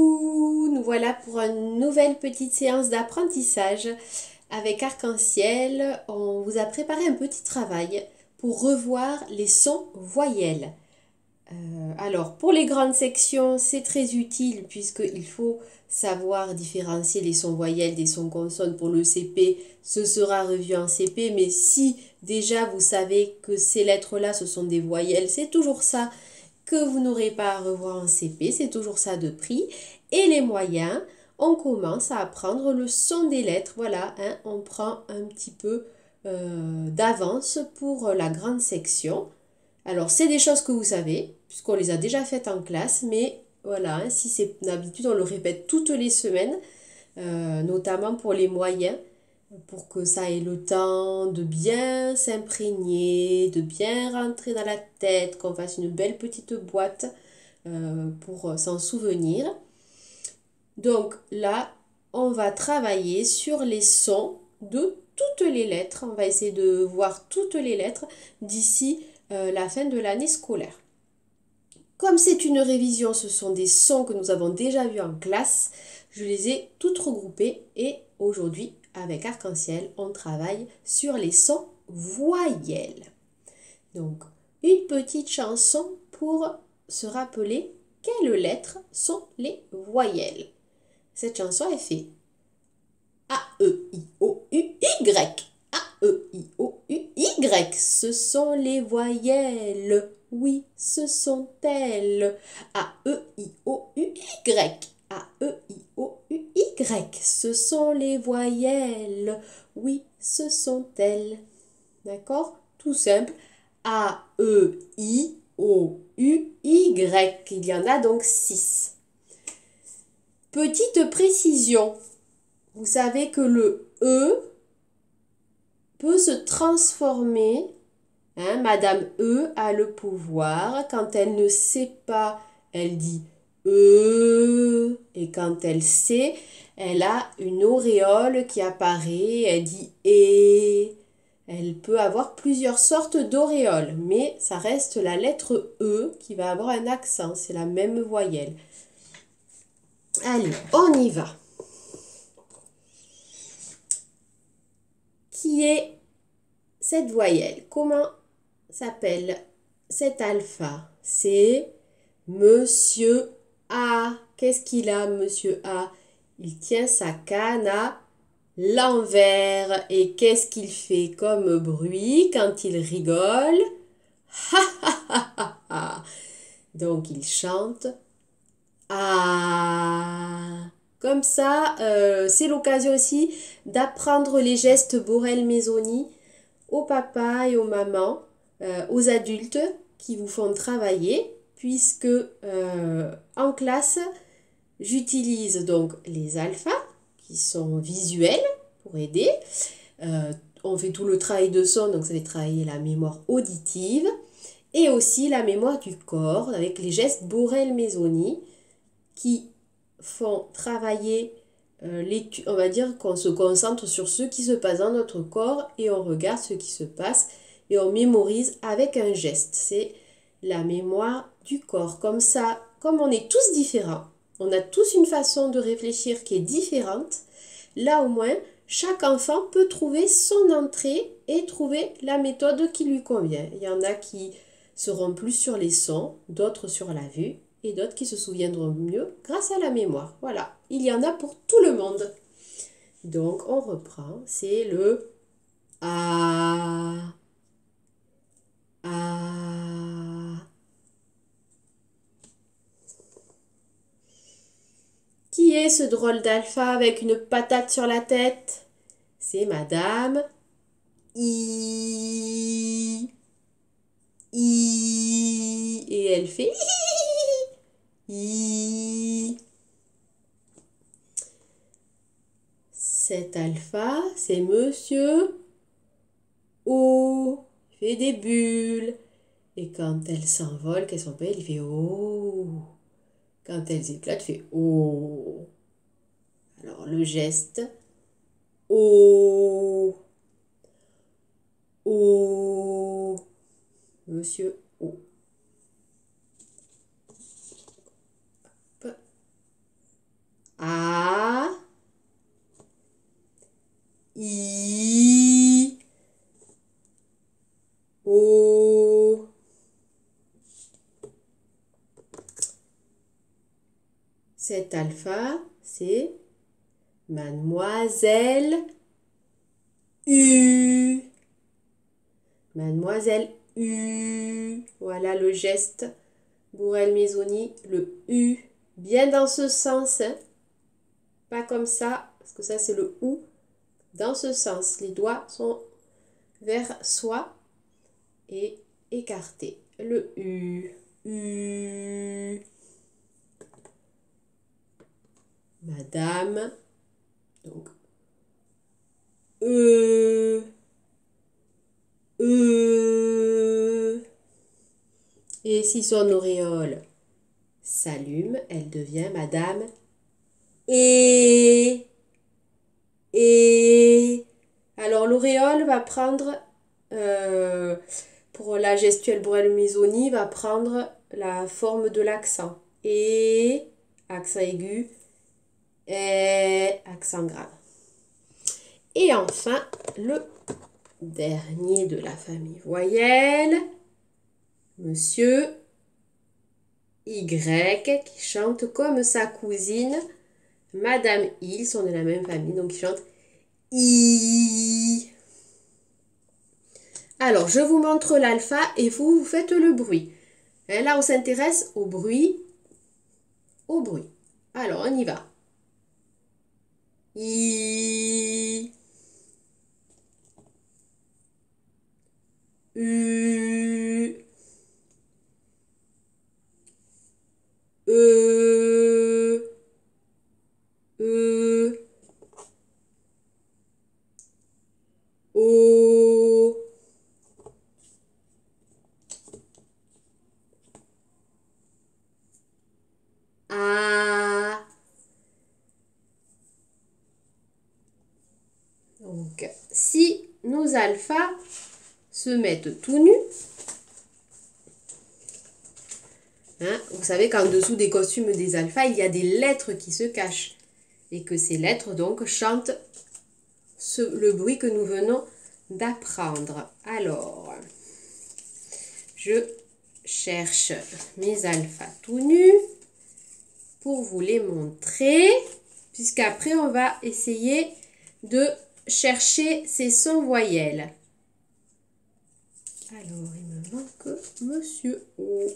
Coucou, nous voilà pour une nouvelle petite séance d'apprentissage avec Arc-en-Ciel. On vous a préparé un petit travail pour revoir les sons voyelles. Alors, pour les grandes sections, c'est très utile puisqu'il faut savoir différencier les sons voyelles des sons consonnes pour le CP. Ce sera revu en CP, mais si déjà vous savez que ces lettres-là, ce sont des voyelles, c'est toujours ça que vous n'aurez pas à revoir en CP, c'est toujours ça de prix. Et les moyens, on commence à apprendre le son des lettres. Voilà, hein, on prend un petit peu d'avance pour la grande section. Alors, c'est des choses que vous savez, puisqu'on les a déjà faites en classe, mais voilà, hein, si c'est d'habitude, on le répète toutes les semaines, notamment pour les moyens, pour que ça ait le temps de bien s'imprégner, de bien rentrer dans la tête, qu'on fasse une belle petite boîte pour s'en souvenir. Donc là, on va travailler sur les sons de toutes les lettres. On va essayer de voir toutes les lettres d'ici la fin de l'année scolaire. Comme c'est une révision, ce sont des sons que nous avons déjà vus en classe. Je les ai toutes regroupés et aujourd'hui, avec Arc-en-Ciel, on travaille sur les sons voyelles. Donc, une petite chanson pour se rappeler quelles lettres sont les voyelles. Cette chanson est faite A-E-I-O-U-Y. A-E-I-O-U-Y. Ce sont les voyelles. Oui, ce sont elles. A-E-I-O-U-Y. A-E-I-O-U-Y. Ce sont les voyelles. Oui, ce sont elles. D'accord? Tout simple. A-E-I-O-U-Y. Il y en a donc 6. Petite précision. Vous savez que le E peut se transformer. Hein, Madame E a le pouvoir. Quand elle ne sait pas, elle dit E. Et quand elle sait, elle a une auréole qui apparaît. Elle dit E. Elle peut avoir plusieurs sortes d'auréoles, mais ça reste la lettre E qui va avoir un accent. C'est la même voyelle. Allez, on y va. Qui est cette voyelle? Comment s'appelle cet alpha? C'est Monsieur A. Qu'est-ce qu'il a, Monsieur A? Il tient sa canne à l'envers. Et qu'est-ce qu'il fait comme bruit quand il rigole? Ha ha ha ha ha. Donc il chante Ah. Comme ça, c'est l'occasion aussi d'apprendre les gestes Borel-Mésoni aux papas et aux mamans, aux adultes qui vous font travailler, puisque en classe, j'utilise donc les alphas qui sont visuels pour aider. On fait tout le travail de son, donc ça fait travailler la mémoire auditive et aussi la mémoire du corps avec les gestes Borel-Mésoni qui font travailler on va dire qu'on se concentre sur ce qui se passe dans notre corps et on regarde ce qui se passe et on mémorise avec un geste. C'est la mémoire du corps. Comme ça, comme on est tous différents, on a tous une façon de réfléchir qui est différente, là au moins, chaque enfant peut trouver son entrée et trouver la méthode qui lui convient. Il y en a qui seront plus sur les sons, d'autres sur la vue et d'autres qui se souviendront mieux grâce à la mémoire. Voilà, il y en a pour tout le monde. Donc, on reprend, c'est le A, A. Qui est ce drôle d'alpha avec une patate sur la tête? C'est Madame I. I. Et elle fait I. Cet alpha, c'est Monsieur O. Il fait des bulles. Et quand elles s'envolent, qu'elles sont belles, il fait O. Quand elles éclatent, il fait O. Alors le geste O. O. Monsieur O. Cet alpha, c'est Mademoiselle U. Mademoiselle U. Voilà le geste. Borel-Mézoni, le U. Bien dans ce sens. Hein. Pas comme ça, parce que ça c'est le OU. Dans ce sens, les doigts sont vers soi et écartés. Le U. U. Madame. Donc, E. Et si son auréole s'allume, elle devient Madame Et. Alors l'auréole va prendre, pour la gestuelle Borel-Mézoni, va prendre la forme de l'accent. Et, accent aigu, et, accent grave. Et enfin, le dernier de la famille voyelle, Monsieur Y, qui chante comme sa cousine, Madame I, ils sont de la même famille, donc ils chantent I. Alors, je vous montre l'alpha et vous faites le bruit. Et là, on s'intéresse au bruit. Au bruit. Alors, on y va. I. U. E. E. O. A. Donc, si nos alphas se mettent tout nus, hein, vous savez qu'en dessous des costumes des alphas, il y a des lettres qui se cachent. Et que ces lettres, donc, chantent le bruit que nous venons d'apprendre. Alors, je cherche mes alphas tout nus pour vous les montrer, puisqu'après, on va essayer de chercher ces sons voyelles. Alors, il me manque Monsieur O.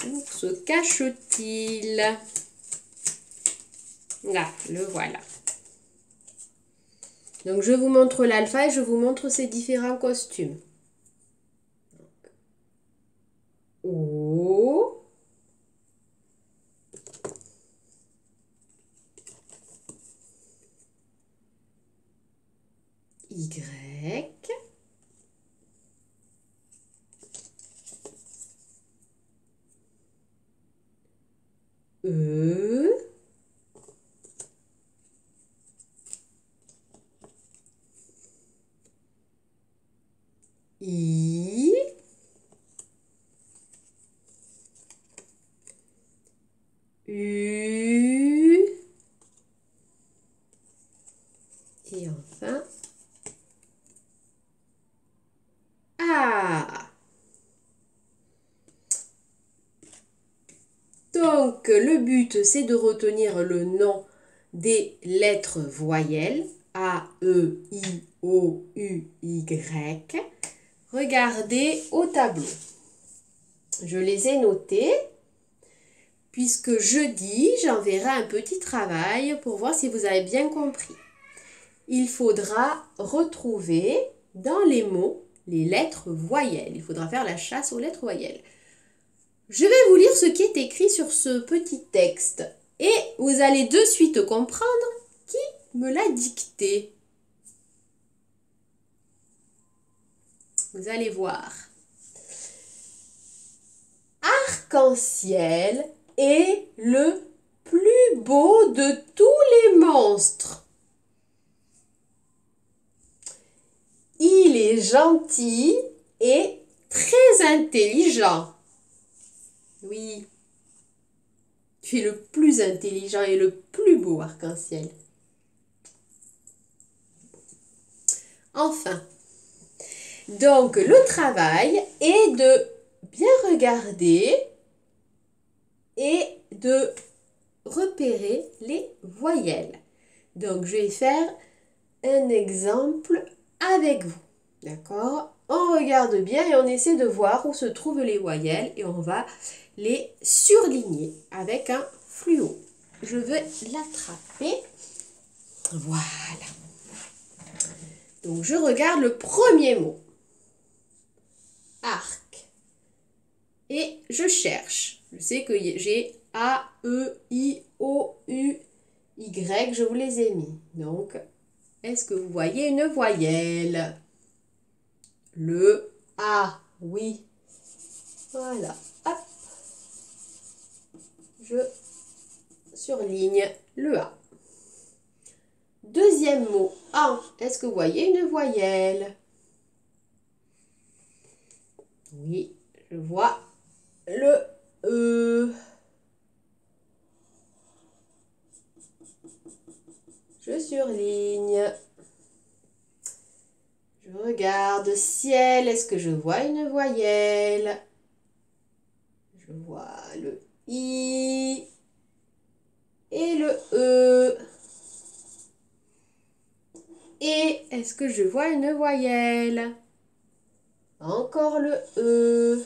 Où se cache-t-il? Là, le voilà. Donc, je vous montre l'alpha et je vous montre ses différents costumes. Donc, O. Y. E. I. U. Et enfin, A. Donc, le but, c'est de retenir le nom des lettres voyelles. A, E, I, O, U, Y. Regardez au tableau. Je les ai notés, puisque jeudi, j'enverrai un petit travail pour voir si vous avez bien compris. Il faudra retrouver dans les mots les lettres voyelles. Il faudra faire la chasse aux lettres voyelles. Je vais vous lire ce qui est écrit sur ce petit texte et vous allez de suite comprendre qui me l'a dicté. Vous allez voir. Arc-en-ciel est le plus beau de tous les monstres. Il est gentil et très intelligent. Oui, tu es le plus intelligent et le plus beau arc-en-ciel. Enfin, donc le travail est de bien regarder de repérer les voyelles. Donc, je vais faire un exemple avec vous. D'accord? On regarde bien et on essaie de voir où se trouvent les voyelles et on va les surligner avec un fluo. Je veux l'attraper. Voilà. Donc, je regarde le premier mot. Arc. Et je cherche. Je sais que j'ai A, E, I, O, U, Y. Je vous les ai mis. Donc, est-ce que vous voyez une voyelle? Le A, oui. Voilà. Hop. Je surligne le A. Deuxième mot, A. Est-ce que vous voyez une voyelle? Oui, je vois le E. Je surligne. Je regarde ciel. Est-ce que je vois une voyelle? Je vois le I et le E. Et est-ce que je vois une voyelle? Encore le E.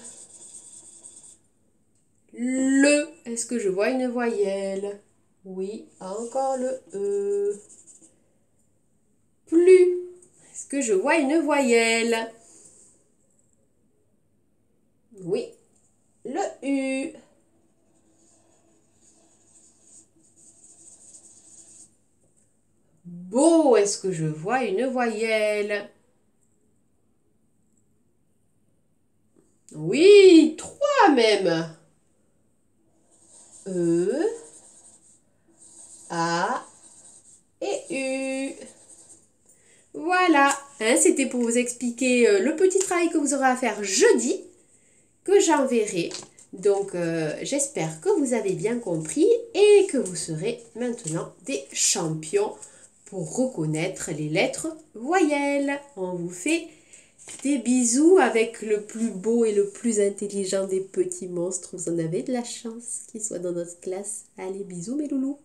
Le. Est-ce que je vois une voyelle? Oui, encore le E. Plus. Est-ce que je vois une voyelle? Oui, le U. Beau, est-ce que je vois une voyelle? Oui, 3 même. E, A et U. Voilà, hein, c'était pour vous expliquer le petit travail que vous aurez à faire jeudi, que j'enverrai. Donc, j'espère que vous avez bien compris et que vous serez maintenant des champions pour reconnaître les lettres voyelles. On vous fait des bisous avec le plus beau et le plus intelligent des petits monstres. Vous en avez de la chance qu'ils soient dans notre classe. Allez, bisous mes loulous.